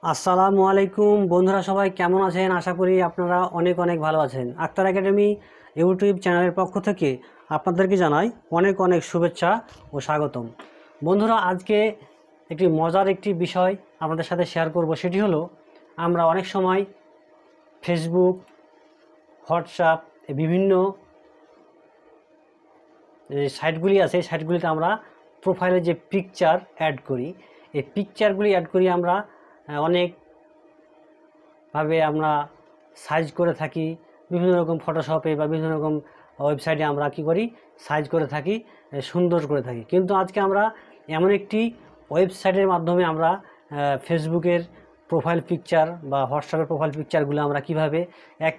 আসসালামু আলাইকুম বন্ধুরা, সবাই কেমন আছেন? আশা করি আপনারা অনেক অনেক ভালো আছেন। আক্তার একাডেমি ইউটিউব চ্যানেলের পক্ষ থেকে আপনাদেরকে জানাই অনেক অনেক শুভেচ্ছা ও স্বাগতম। বন্ধুরা, আজকে একটি মজার একটি বিষয় আপনাদের সাথে শেয়ার করব। সেটি হলো, আমরা অনেক সময় ফেসবুক, হোয়াটসঅ্যাপ বিভিন্ন যে সাইটগুলি আছে এই সাইটগুলিতে আমরা প্রোফাইলে যে পিকচার অ্যাড করি, এই পিকচারগুলি অ্যাড করি আমরা অনেকভাবে আমরা সাইজ করে থাকি। বিভিন্ন রকম ফটোশপে বা বিভিন্ন রকম ওয়েবসাইটে আমরা কি করি, সাইজ করে থাকি, সুন্দর করে থাকি। কিন্তু আজকে আমরা এমন একটি ওয়েবসাইটের মাধ্যমে আমরা ফেসবুকের প্রোফাইল পিকচার বা হোয়াটসঅ্যাপের প্রোফাইল পিকচারগুলো আমরা কিভাবে এক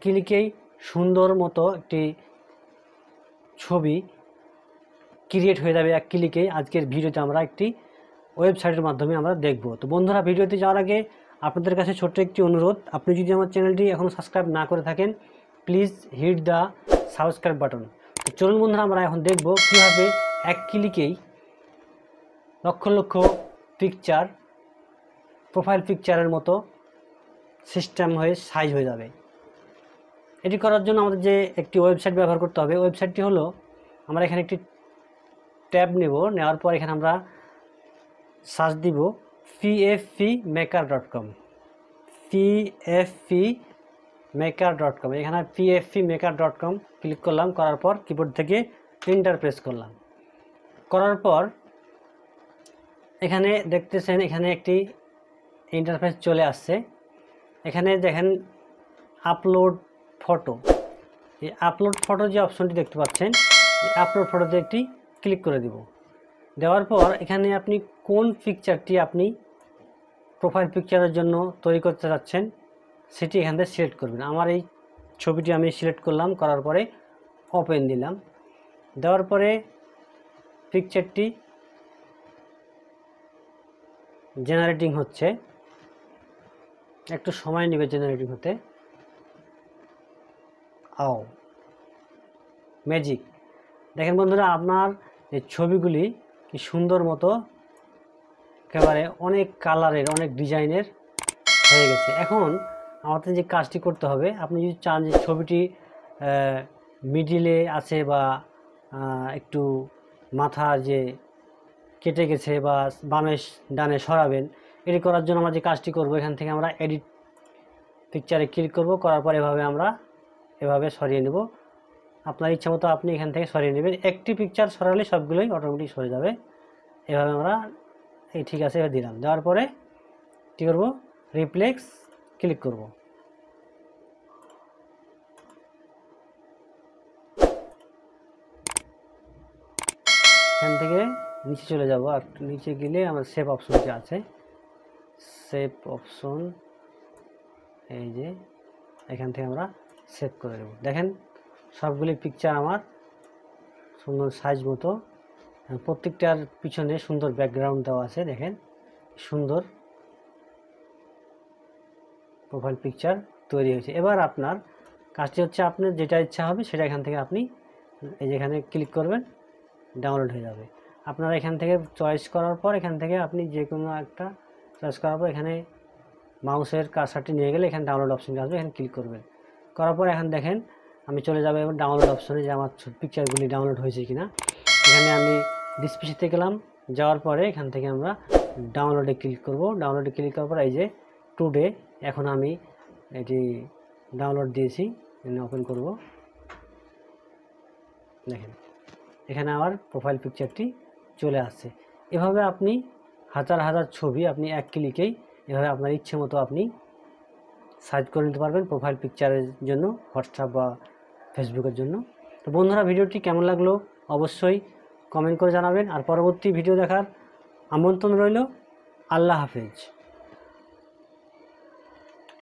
ক্লিকেই সুন্দর মতো একটি ছবি ক্রিয়েট হয়ে যাবে এক ক্লিকেই। আজকের ভিডিওতে আমরা একটি ওয়েবসাইটের মাধ্যমে আমরা দেখব। তো বন্ধুরা, ভিডিওতে যাওয়ার আগে আপনাদের কাছে ছোট্ট একটি অনুরোধ, আপনি যদি আমার চ্যানেলটি এখনও সাবস্ক্রাইব না করে থাকেন, please hit the subscribe button. তো চলুন বন্ধুরা, আমরা এখন দেখব কীভাবে এক ক্লিকেই লক্ষ লক্ষ পিকচার প্রোফাইল পিকচারের মতো সিস্টেম হয়ে সাইজ হয়ে যাবে। এটি করার জন্য আমাদের যে একটি ওয়েবসাইট ব্যবহার করতে হবে, ওয়েবসাইটটি হলো, আমরা এখানে একটি ট্যাব নেওয়ার পর এখানে আমরা সার্চ দিব pfpmaker.com। pfpmaker.com, এখানে pfpmaker.com ক্লিক করলাম। করার পর কিবোর্ড থেকে এন্টার প্রেস করলাম। করার পর এখানে দেখতেছেন, এখানে একটি ইন্টারফেস চলে আসছে। এখানে দেখেন আপলোড ফটো, এই আপলোড ফটো যে অপশনটি দেখতে পাচ্ছেন, এই আপলোড ফটোতে একটি ক্লিক করে দিব। দেওয়ার পর এখানে আপনি কোন পিকচারটি আপনি প্রোফাইল পিকচারের জন্য তৈরি করতে যাচ্ছেন সেটি এখান থেকে সিলেক্ট করবেন। আমার এই ছবিটি আমি সিলেক্ট করলাম। করার পরে ওপেন দিলাম। দেওয়ার পরে পিকচারটি জেনারেটিং হচ্ছে, একটু সময় নেবে জেনারেটিং হতে। ম্যাজিক! দেখেন বন্ধুরা, আপনার এই ছবিগুলি কি সুন্দর মতো একেবারে অনেক কালারের, অনেক ডিজাইনের হয়ে গেছে। এখন আমাদের যে কাজটি করতে হবে, আপনি যদি চান যে ছবিটি মিডিলে আছে বা একটু মাথা যে কেটে গেছে বা বামে ডানে সরাবেন, এটি করার জন্য আমরা যে কাজটি করব, এখান থেকে আমরা এডিট পিকচারে ক্লিক করব। করার পর এভাবে সরিয়ে নেব। আপনার ইচ্ছা মতো আপনি এখান থেকে সরিয়ে নেবেন। একটি পিকচার সরালে সবগুলোই অটোমেটিক সরে যাবে। এভাবে আমরা ঠিক আছে দিলাম। দেওয়ার পরে কী করব, রিপ্লেক্স ক্লিক করব। এখান থেকে নিচে চলে যাব। আর নিচে গেলে আমার সেভ অপশনটি আছে, সেভ অপশন, এই যে এখান থেকে আমরা সেভ করে দেব। দেখেন সবগুলি পিকচার আমার সুন্দর সাইজ মতো, প্রত্যেকটার পিছনে সুন্দর ব্যাকগ্রাউন্ড দেওয়া আছে। দেখেন সুন্দর প্রোফাইল পিকচার তৈরি হয়েছে। এবার আপনার কাজটি হচ্ছে, আপনার যেটা ইচ্ছা হবে সেটা এখান থেকে আপনি এই যেখানে ক্লিক করবেন, ডাউনলোড হয়ে যাবে। আপনারা এখান থেকে চয়েস করার পর এখান থেকে আপনি যে কোনো একটা চয়েস করার পর এখানে মাউসের কার্সারটি নিয়ে গেলে এখানে ডাউনলোড অপশনটি আসবে, এখানে ক্লিক করবেন। করার পর এখন দেখেন আমি চলে যাবো এবার ডাউনলোড অপশনে, যে আমার পিকচারগুলি ডাউনলোড হয়েছে কিনা। এখানে আমি ডিসপ্লেতে গেলাম। যাওয়ার পরে এখান থেকে আমরা ডাউনলোডে ক্লিক করব। ডাউনলোডে ক্লিক করার পর এই যে টুডে, এখন আমি এটি ডাউনলোড দিয়েছি, ওপেন করব। দেখেন এখানে আমার প্রোফাইল পিকচারটি চলে আসছে। এভাবে আপনি হাজার হাজার ছবি আপনি এক ক্লিকেই এভাবে আপনার ইচ্ছে মতো আপনি সার্চ করে নিতে পারবেন প্রোফাইল পিকচারের জন্য, হোয়াটসঅ্যাপ বা ফেসবুকের জন্য। তো বন্ধুরা, ভিডিওটি কেমন লাগলো অবশ্যই কমেন্ট করে জানাবেন। আর পরবর্তী ভিডিও দেখার আমন্ত্রণ রইল। আল্লাহ হাফেজ।